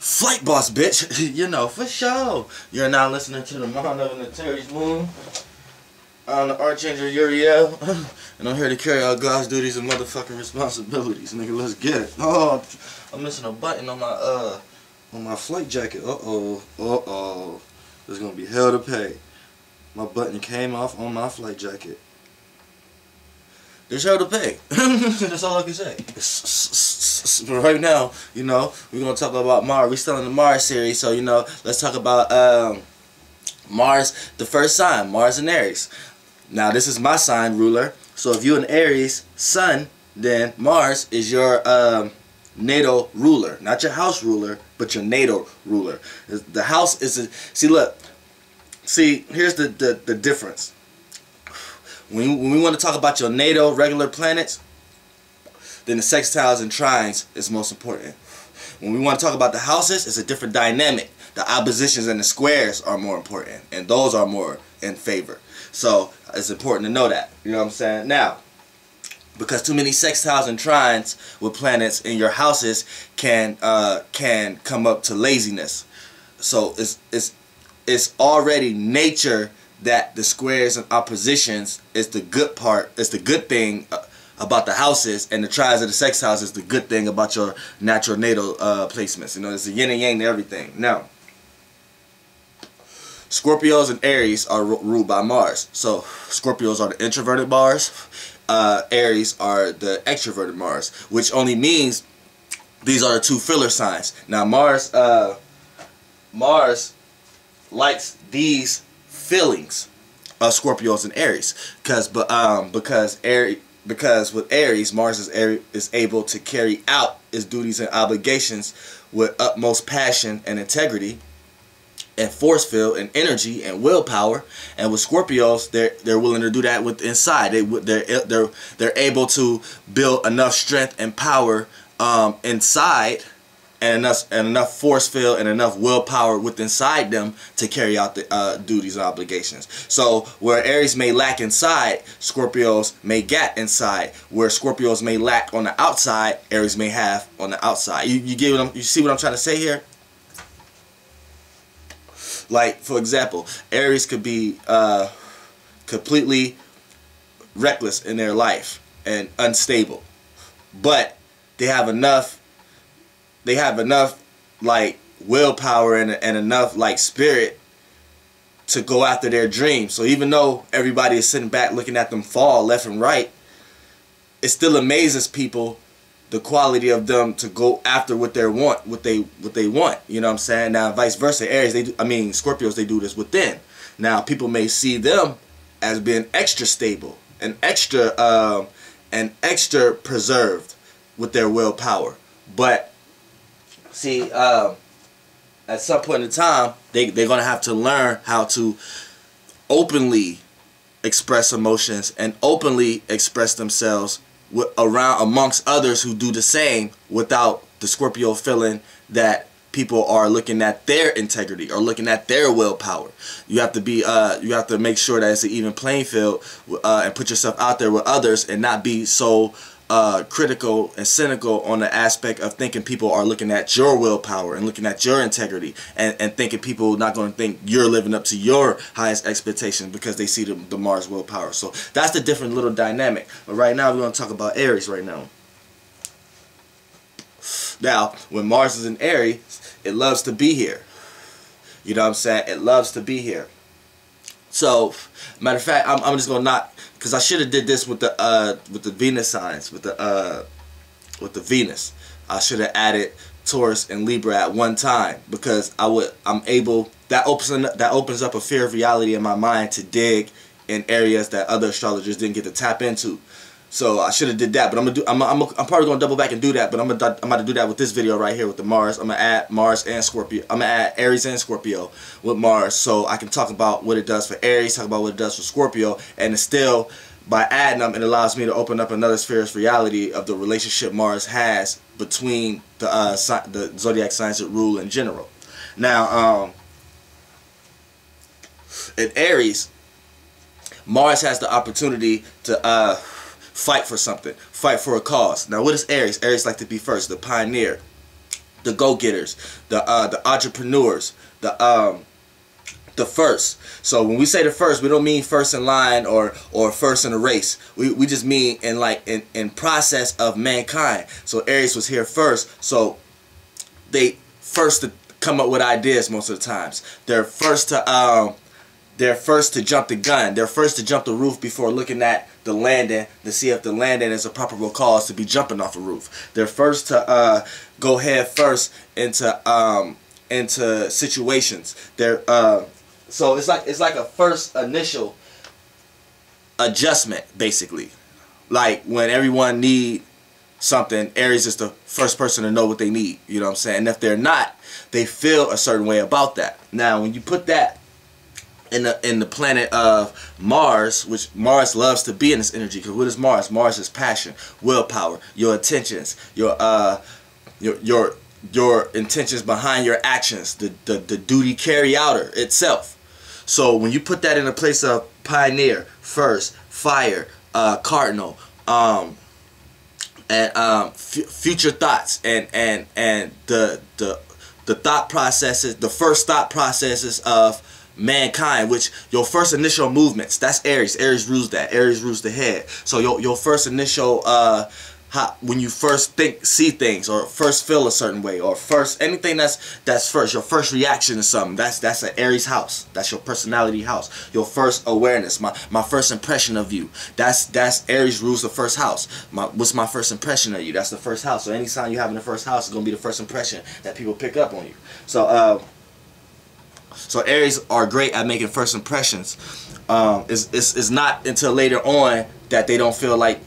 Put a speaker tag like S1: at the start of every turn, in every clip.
S1: Flight boss, bitch. You know, for sure. You're now listening to the Mind of an Aries moon. I'm the Archangel Uriel. And I'm here to carry out God's duties and motherfucking responsibilities. Nigga, let's get it. Oh, I'm missing a button on my flight jacket. Uh-oh. There's gonna be hell to pay. My button came off on my flight jacket. There's hell to pay. That's all I can say. But right now, you know, we're gonna talk about Mars. We're still in the Mars series, so you know, let's talk about Mars, the first sign, Mars and Aries. Now, this is my sign ruler. So if you're an Aries sun, then Mars is your natal ruler, not your house ruler, but your natal ruler. The house is a, see, here's the difference. When we want to talk about your natal regular planets, then the sextiles and trines is most important. When we want to talk about the houses, it's a different dynamic. The oppositions and the squares are more important, and those are more in favor. So it's important to know that. You know what I'm saying? Now, because too many sextiles and trines with planets in your houses can come up to laziness. So it's already nature that the squares and oppositions is the good part. It's the good thing about the houses, and the trines of the sextiles is the good thing about your natural natal placements. You know, it's a yin and yang to everything. Now, Scorpios and Aries are ruled by Mars. So Scorpios are the introverted Mars. Aries are the extroverted Mars, which only means these are the two filler signs. Now Mars likes these feelings of Scorpios and Aries, because with Aries, Mars is able to carry out its duties and obligations with utmost passion and integrity and force field and energy and willpower. And with Scorpios, they're willing to do that with inside. They're able to build enough strength and power inside, and enough force field and enough willpower within inside them to carry out the duties and obligations. So where Aries may lack inside, Scorpios may get inside. Where Scorpios may lack on the outside, Aries may have on the outside. You see what I'm trying to say here? Like, for example, Aries could be completely reckless in their life and unstable, but they have enough like willpower and enough like spirit to go after their dreams. So even though everybody is sitting back looking at them fall left and right, it still amazes people the quality of them to go after what they want. You know what I'm saying? Now vice versa, Aries, Scorpios, they do this within. Now people may see them as being extra stable and extra preserved with their willpower, but see, at some point in time, they're going to have to learn how to openly express emotions and openly express themselves amongst others who do the same, without the Scorpio feeling that people are looking at their integrity or looking at their willpower. You have to make sure that it's an even playing field, and put yourself out there with others, and not be so critical and cynical on the aspect of thinking people are looking at your willpower and looking at your integrity, and thinking people not going to think you're living up to your highest expectations because they see the Mars willpower. So that's the different little dynamic. But right now we're going to talk about Aries right now. Now, when Mars is in Aries, it loves to be here. You know what I'm saying? It loves to be here. So, matter of fact, I'm just gonna not, because I should have did this with the Venus signs, with the Venus. I should have added Taurus and Libra at one time, because that opens up a fear of reality in my mind to dig in areas that other astrologers didn't get to tap into. So I should have did that, but I'm probably gonna double back and do that. But I'm about to do that with this video right here with the Mars. I'm gonna add Mars and Scorpio. I'm gonna add Aries and Scorpio with Mars, so I can talk about what it does for Aries, talk about what it does for Scorpio, and it's still, by adding them, it allows me to open up another sphere of reality of the relationship Mars has between the zodiac signs that rule in general. Now, in Aries, Mars has the opportunity to fight for something, fight for a cause. Now, what is Aries? Aries like to be first, the pioneer, the go-getters, the entrepreneurs, the first. So when we say the first, we don't mean first in line or first in a race. We just mean in process of mankind. So Aries was here first. So they first to come up with ideas most of the times. They're first to jump the gun. They're first to jump the roof before looking at the landing to see if the landing is a probable cause to be jumping off a roof. They're first to go head first into situations. They're so it's like a first initial adjustment, basically. Like when everyone need something, Aries is the first person to know what they need. You know what I'm saying? And if they're not, they feel a certain way about that. Now, when you put that in the planet of Mars, which Mars loves to be in this energy, because what is Mars? Mars is passion, willpower, your intentions, your intentions behind your actions, the duty carry outer itself. So when you put that in a place of pioneer, first, fire, cardinal, and future thoughts, and the thought processes, the first thought processes of mankind, which your first initial movements, that's Aries. Aries rules that. Aries rules the head. So your first initial when you first see things, or first feel a certain way, or first anything that's first, your first reaction to something, that's an Aries house. That's your personality house. Your first awareness, my first impression of you, that's Aries rules the first house. What's my first impression of you? That's the first house. So any sign you have in the first house is gonna be the first impression that people pick up on you. So so Aries are great at making first impressions. It's not until later on that they don't feel like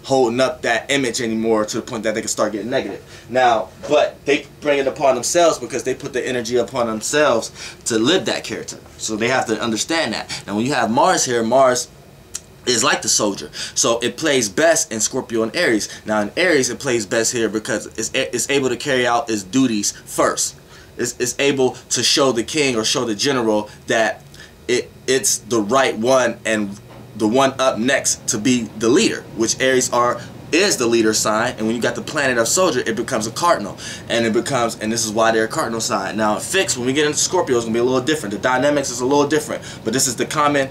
S1: holding up that image anymore to the point that they can start getting negative. Now, but they bring it upon themselves because they put the energy upon themselves to live that character. So they have to understand that. Now, when you have Mars here, Mars is like the soldier. So it plays best in Scorpio and Aries. Now, in Aries, it plays best here because it's able to carry out its duties first. It's able to show the king or show the general that it's the right one and the one up next to be the leader, which Aries is the leader sign. And when you got the planet of soldier, it becomes a cardinal, and this is why they're a cardinal sign. Now in fixed, when we get into Scorpio, it's gonna be a little different. The dynamics is a little different, but this is the common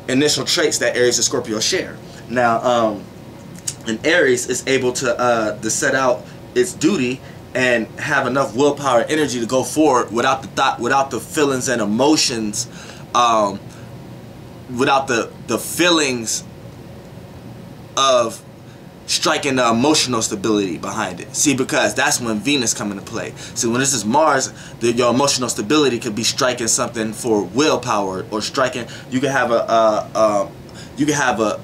S1: initial traits that Aries and Scorpio share. Now in Aries, it's able to set out its duty and have enough willpower and energy to go forward without the thought, without the feelings and emotions, without the feelings of striking the emotional stability behind it. See, because that's when Venus come into play. See, when this is Mars, your emotional stability could be striking something for willpower, or striking. You can have a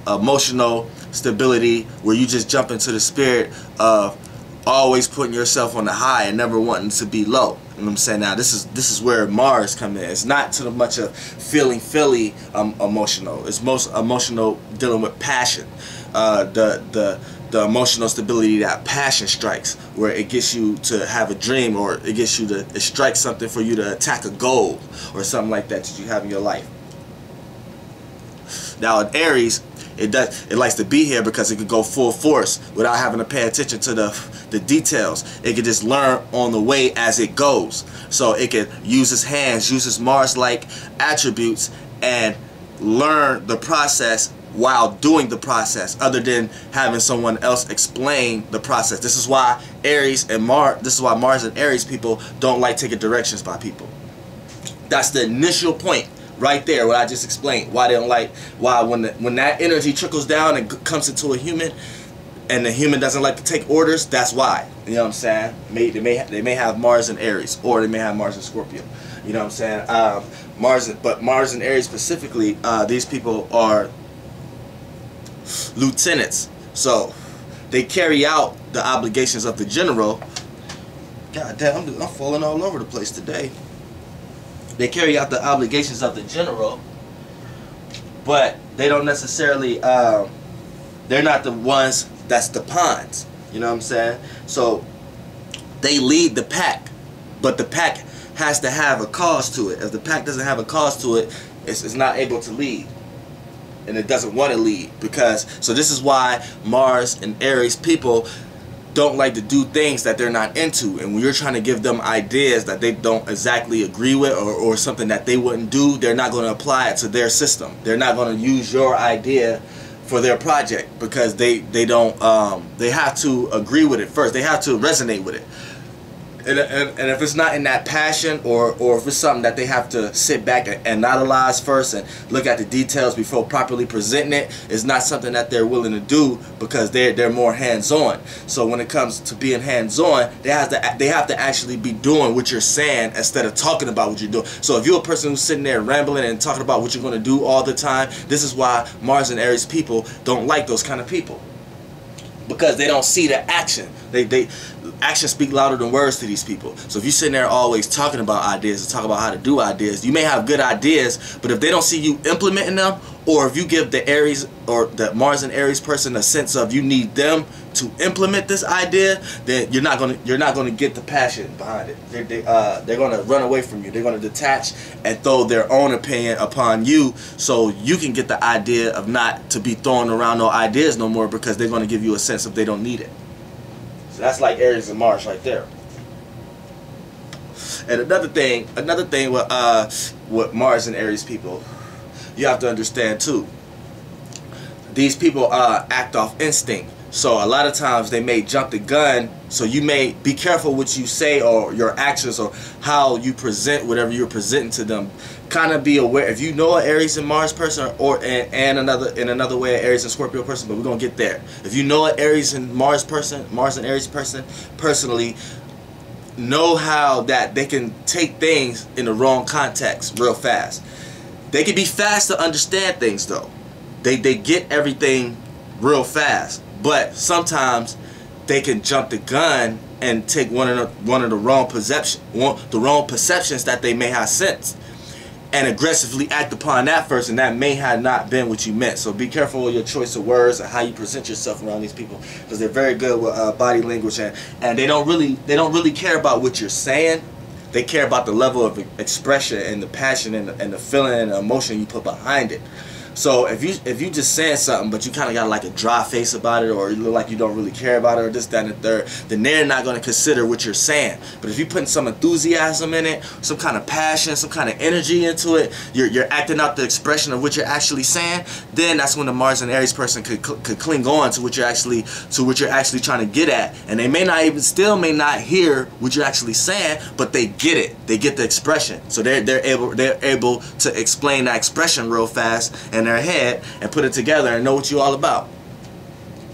S1: emotional stability where you just jump into the spirit of always putting yourself on the high and never wanting to be low. You know what I'm saying? Now this is where Mars come in. It's not so much of feeling emotional. It's most emotional dealing with passion. The emotional stability that passion strikes, where it gets you to have a dream, or it strikes something for you to attack a goal or something like that you have in your life. Now in Aries, it likes to be here because it could go full force without having to pay attention to the details. It could just learn on the way as it goes. So it could use its hands, use its Mars-like attributes, and learn the process while doing the process, other than having someone else explain the process. This is why Mars and Aries people don't like taking directions by people. That's the initial point. Right there, what I just explained, why they don't like, why when that energy trickles down and comes into a human, and the human doesn't like to take orders, that's why. You know what I'm saying? They may have Mars and Aries, or they may have Mars and Scorpio. You know what I'm saying? But Mars and Aries specifically, these people are lieutenants, so they carry out the obligations of the general. God damn, I'm falling all over the place today. They carry out the obligations of the general, but they don't necessarily, they're not the ones that's the pawns. You know what I'm saying? So they lead the pack, but the pack has to have a cause to it. If the pack doesn't have a cause to it, it's not able to lead. And it doesn't want to lead, because, so this is why Mars and Aries people don't like to do things that they're not into, and when you're trying to give them ideas that they don't exactly agree with, or something that they wouldn't do, they're not going to apply it to their system. They're not going to use your idea for their project, because they don't they have to agree with it first. They have to resonate with it. And if it's not in that passion, or if it's something that they have to sit back and analyze first and look at the details before properly presenting it, it's not something that they're willing to do, because they're more hands-on. So when it comes to being hands-on, they have to actually be doing what you're saying instead of talking about what you're doing. So if you're a person who's sitting there rambling and talking about what you're going to do all the time, this is why Mars and Aries people don't like those kind of people, because they don't see the action. Actions speak louder than words to these people. So if you're sitting there always talking about ideas and talking about how to do ideas, you may have good ideas, but if they don't see you implementing them, or if you give the Aries or the Mars and Aries person a sense of you need them to implement this idea, then you're not gonna get the passion behind it. They're gonna run away from you. They're gonna detach and throw their own opinion upon you, so you can get the idea of not to be throwing around no ideas no more, because they're gonna give you a sense of they don't need it. That's like Aries and Mars right there. And another thing with Mars and Aries people, you have to understand too. These people act off instinct. So a lot of times they may jump the gun. So you may be careful what you say, or your actions, or how you present whatever you're presenting to them. Kind of be aware. If you know an Aries and Mars person, and another way an Aries and Scorpio person, but we're gonna get there. If you know an Aries and Mars person, Mars and Aries person personally, know how that they can take things in the wrong context real fast. They can be fast to understand things though. They get everything real fast, but sometimes they can jump the gun and take one of the wrong perceptions that they may have sensed, and aggressively act upon that first, and that may have not been what you meant. So be careful with your choice of words and how you present yourself around these people, because they're very good with body language, and they don't really care about what you're saying. They care about the level of expression and the passion and the feeling and the emotion you put behind it. So if you just saying something, but you kind of got like a dry face about it, or you look like you don't really care about it, or this, that, and the third, then they're not going to consider what you're saying. But if you putting some enthusiasm in it, some kind of passion, some kind of energy into it, you're acting out the expression of what you're actually saying, then that's when the Mars and Aries person could cling on to what you're actually trying to get at. And they may not hear what you're actually saying, but they get it. They get the expression. So they're able to explain that expression real fast in their head and put it together and know what you all about.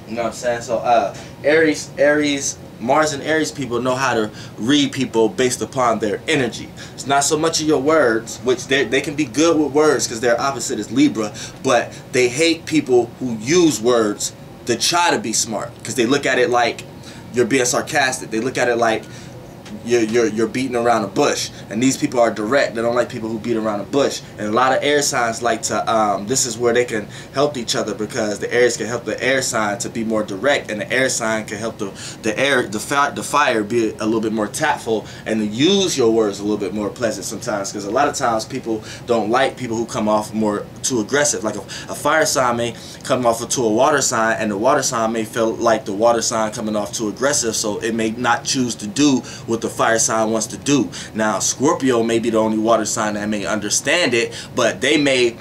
S1: You know what I'm saying? So Aries, Mars and Aries people know how to read people based upon their energy. It's not so much of your words, which they can be good with words because their opposite is Libra, but they hate people who use words to try to be smart, because they look at it like you're being sarcastic. They look at it like you're beating around a bush, and these people are direct. They don't like people who beat around a bush. And a lot of air signs like to this is where they can help each other, because the Aries can help the air sign to be more direct, and the air sign can help the fire be a little bit more tactful, and to use your words a little bit more pleasant sometimes, because a lot of times people don't like people who come off more too aggressive. Like a fire sign may come off to a water sign, and the water sign may feel like the water sign coming off too aggressive, so it may not choose to do what the fire sign wants to do. Now Scorpio may be the only water sign that may understand it, but they may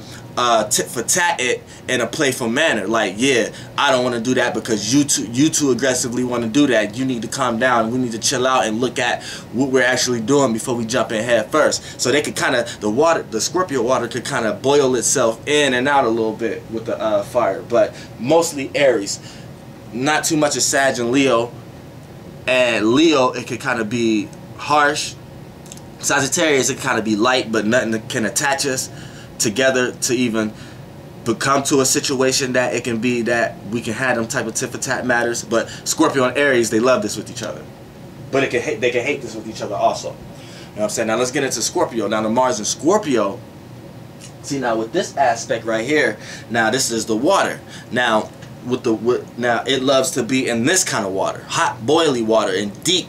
S1: tit for tat it in a playful manner, like, yeah, I don't want to do that because you too aggressively want to do that. You need to calm down. We need to chill out and look at what we're actually doing before we jump in head first. So they could kind of, the Scorpio water could kind of boil itself in and out a little bit with the fire, but mostly Aries. Not too much of Sag and Leo. And Leo, it could kind of be harsh. Sagittarius, it can kind of be light, but nothing that can attach us together to even become to a situation that it can be that we can have them type of tit for tat matters. But Scorpio and Aries, they love this with each other, but they can hate this with each other also. You know what I'm saying? Now let's get into Scorpio. Now the Mars in Scorpio, see, now with this aspect right here, now this is the water. Now now it loves to be in this kind of water, hot boily water, and deep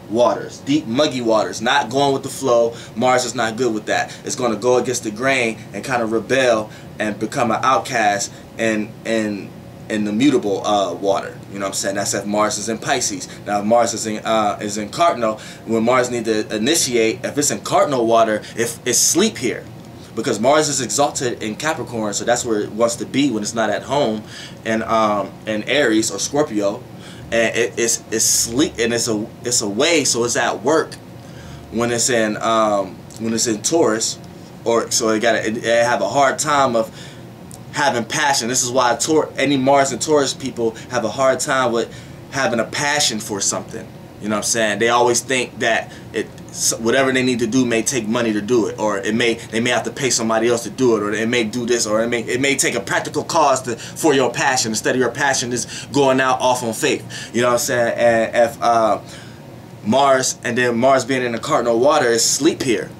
S1: waters, deep muggy waters, not going with the flow. Mars is not good with that. It's going to go against the grain and kind of rebel and become an outcast and in the mutable water. You know what I'm saying? That's if Mars is in Pisces. Now if Mars is in Cardinal, when Mars need to initiate, if it's in Cardinal water, if it's sleep here. Because Mars is exalted in Capricorn, so that's where it wants to be when it's not at home, and Aries or Scorpio, and it's sleep, and it's away, so it's at work when it's in Taurus, or so it have a hard time of having passion. This is why any Mars and Taurus people have a hard time with having a passion for something. You know what I'm saying? They always think that whatever they need to do may take money to do it, or they may have to pay somebody else to do it, or they may do this, or it may take a practical cause for your passion instead of your passion is going out off on faith. You know what I'm saying? And if Mars being in the Cardinal water is sleep here,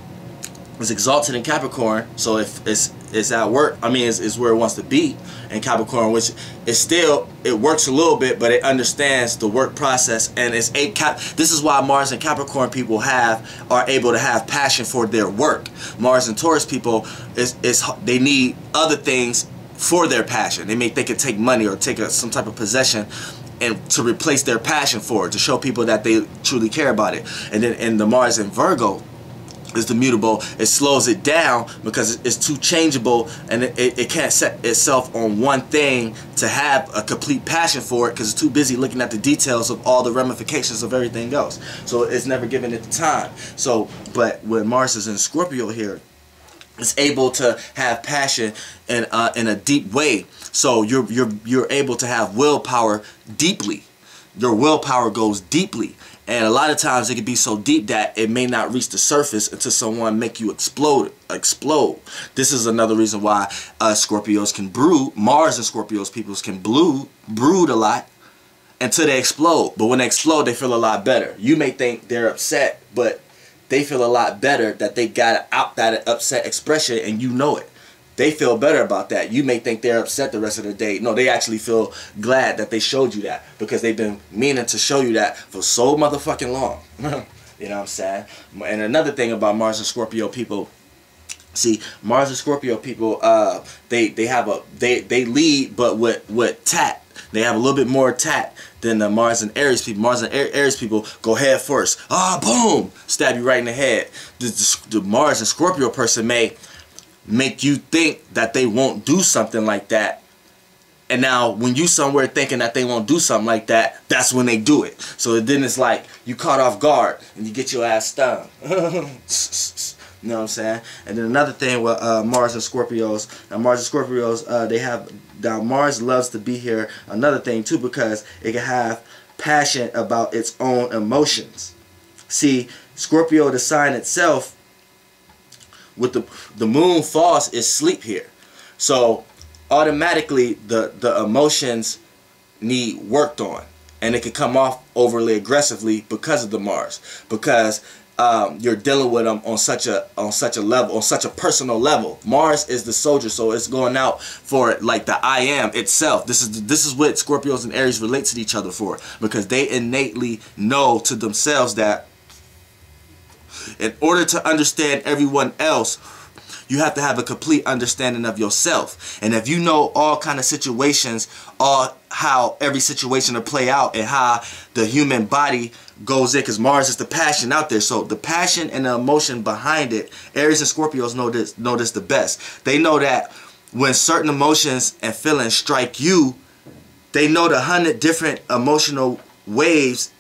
S1: it's exalted in Capricorn, so if it's at work, I mean it's where it wants to be in Capricorn, which is still, it works a little bit, but it understands the work process, and this is why Mars and Capricorn people are able to have passion for their work. Mars and Taurus people they need other things for their passion. They could take money or take some type of possession and to replace their passion for it, to show people that they truly care about it. And then in the Mars and Virgo is the mutable, it slows it down because it's too changeable, and it can't set itself on one thing to have a complete passion for it because it's too busy looking at the details of all the ramifications of everything else. So it's never given it the time. So, but when Mars is in Scorpio here, it's able to have passion in a deep way. So you're able to have willpower deeply. Your willpower goes deeply. And a lot of times it can be so deep that it may not reach the surface until someone make you explode. This is another reason why Scorpios can brood. Mars and Scorpios peoples can brood a lot until they explode. But when they explode, they feel a lot better. You may think they're upset, but they feel a lot better that they got out that upset expression, and you know it. They feel better about that. You may think they're upset the rest of the day. No, they actually feel glad that they showed you that, because they've been meaning to show you that for so motherfucking long. You know what I'm saying? And another thing about Mars and Scorpio people, see, Mars and Scorpio people, they lead, but with tact. They have a little bit more tact than the Mars and Aries people. Mars and Aries people go head first. Boom! Stab you right in the head. The Mars and Scorpio person may make you think that they won't do something like that, and now when you somewhere thinking that they won't do something like that, that's when they do it. So then it's like you caught off guard and you get your ass stung. You know what I'm saying? And then another thing with Mars and Scorpios, Mars loves to be here. Another thing too, because it can have passion about its own emotions. See, Scorpio, the sign itself, with the moon falls, is sleep here, so automatically the emotions need worked on, and it can come off overly aggressively because of the Mars, because you're dealing with them on such a level, on such a personal level. Mars is the soldier, so it's going out for like the I am itself. This is what Scorpios and Aries relate to each other for, because they innately know to themselves that in order to understand everyone else, you have to have a complete understanding of yourself. And if you know all kind of situations, how every situation will play out, and how the human body goes in, because Mars is the passion out there. So the passion and the emotion behind it, Aries and Scorpios know this the best. They know that when certain emotions and feelings strike you, they know the 100 different emotional waves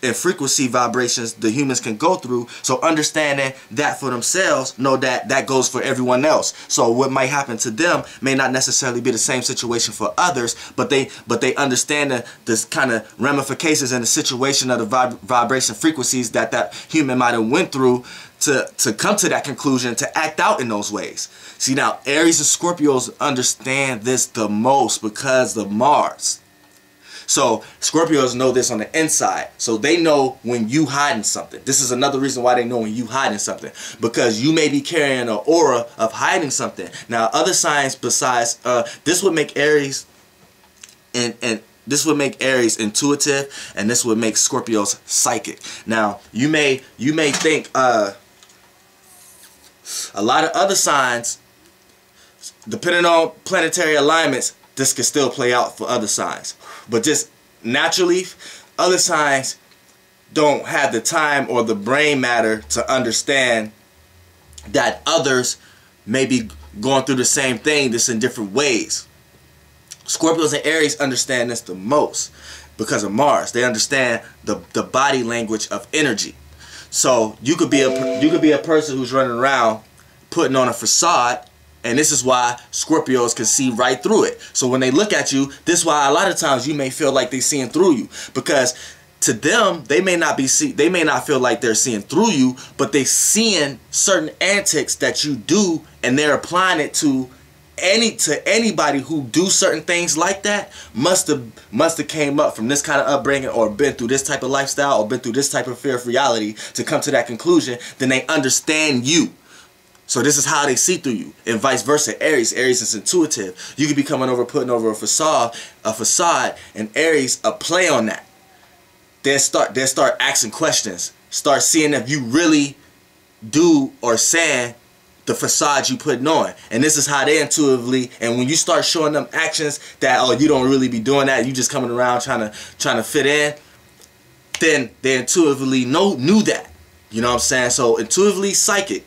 S1: and frequency vibrations the humans can go through. So understanding that for themselves, know that that goes for everyone else. So what might happen to them may not necessarily be the same situation for others, but they understand this kind of ramifications and the situation of the vibration frequencies that human might have went through to come to that conclusion, to act out in those ways. See, now Aries and Scorpios understand this the most because of Mars. So Scorpios know this on the inside. So they know when you hiding something. This is another reason why they know when you hiding something, because you may be carrying an aura of hiding something. Now other signs besides this would make Aries and this would make Aries intuitive, and this would make Scorpios psychic. Now you may think a lot of other signs, depending on planetary alignments, this can still play out for other signs. But just naturally, other signs don't have the time or the brain matter to understand that others may be going through the same thing, just in different ways. Scorpios and Aries understand this the most because of Mars. They understand the body language of energy. So you could be a person who's running around putting on a facade, and this is why Scorpios can see right through it. So when they look at you, this is why a lot of times you may feel like they're seeing through you, because to them they may not feel like they're seeing through you, but they're seeing certain antics that you do, and they're applying it to anybody who do certain things like that. Must have came up from this kind of upbringing, or been through this type of lifestyle, or been through this type of fear of reality to come to that conclusion. Then they understand you. So this is how they see through you, and vice versa. Aries is intuitive. You could be coming over, putting over a facade, and Aries a play on that. They'll start asking questions, start seeing if you really do or saying the facade you putting on. And this is how they intuitively, and when you start showing them actions that, oh, you don't really be doing that, you just coming around trying to fit in, then they intuitively knew that. You know what I'm saying? So intuitively psychic.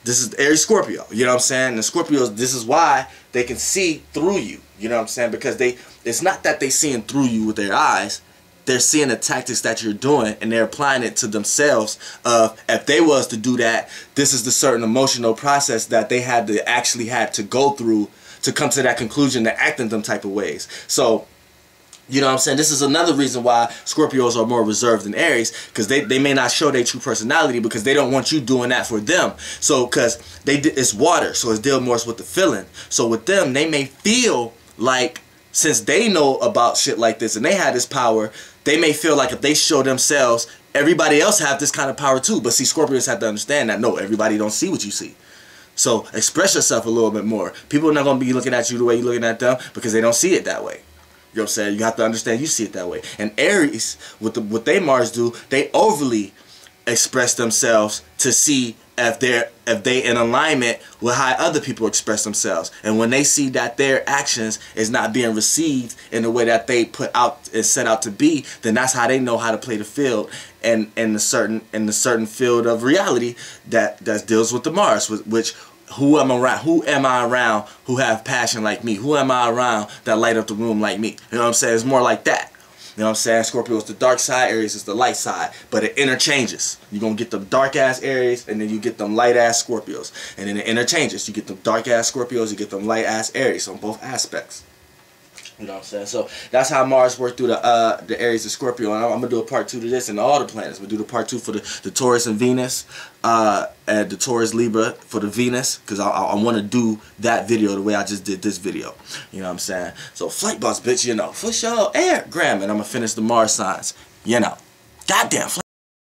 S1: This is Aries Scorpio. You know what I'm saying? And Scorpios, this is why they can see through you. You know what I'm saying? Because it's not that they seeing through you with their eyes. They're seeing the tactics that you're doing, and they're applying it to themselves. If they was to do that, this is the certain emotional process that they had to go through to come to that conclusion, to act in them type of ways. So, you know what I'm saying? This is another reason why Scorpios are more reserved than Aries, because they may not show their true personality because they don't want you doing that for them. So, because it's water, so it's dealing more with the feeling. So with them, they may feel like, since they know about shit like this and they have this power, they may feel like if they show themselves, everybody else have this kind of power too. But see, Scorpios have to understand that no, everybody don't see what you see. So express yourself a little bit more. People are not going to be looking at you the way you're looking at them because they don't see it that way. You know what I'm saying? You have to understand you see it that way. And Aries, what they Mars do, they overly express themselves to see if they in alignment with how other people express themselves. And when they see that their actions is not being received in the way that they put out and set out to be, then that's how they know how to play the field, and in the certain field of reality that deals with the Mars, which who am I around who have passion like me? Who am I around that light up the room like me? You know what I'm saying? It's more like that. You know what I'm saying? Scorpio is the dark side, Aries is the light side, but it interchanges. You're going to get them dark ass Aries, and then you get them light ass Scorpios, and then it interchanges. You get them dark ass Scorpios, you get them light ass Aries on both aspects. You know what I'm saying? So that's how Mars worked through the Aries and Scorpio. And I'm going to do a part 2 to this and all the planets. We'll do the part 2 for the Taurus and Venus, and the Taurus Libra for the Venus, because I want to do that video the way I just did this video. You know what I'm saying? So flight boss, bitch, you know, for sure, air, Graham, and I'm going to finish the Mars signs, you know. Goddamn.